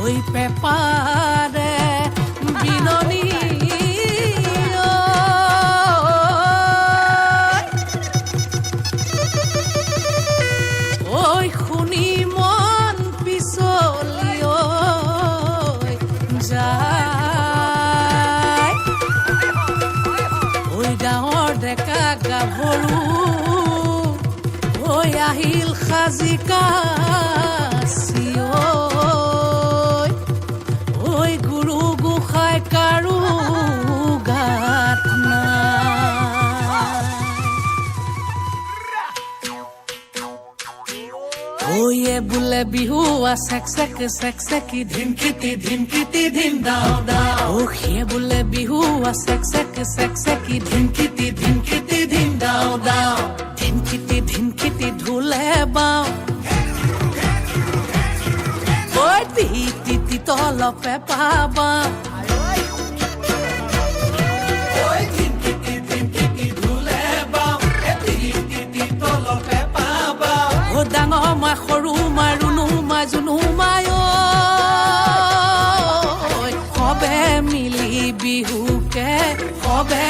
ঐ পেপাৰে বিননি ঐ শুনি মন পিছলি যায় ঐ গাঁৱৰ ডেকা গাভৰু ঐ আহিল সাজি কাছি ঐ গুৰু গোসাঁই কাৰো গাত ঐয়ে বোলে বিহু চেক চেকি ধিমকিতি ধিম দাও দাও সিয়ে বোলে বিহু চেক চেকি ধিমকিতি ধিম দাও দাও ধিমকিতি ঢোলে বাও ঐ তি তলপে পাবা ডাঙৰ মা সৰু মা ৰুণু মা জুনু মাই সবে মিলি বিহুকে সবে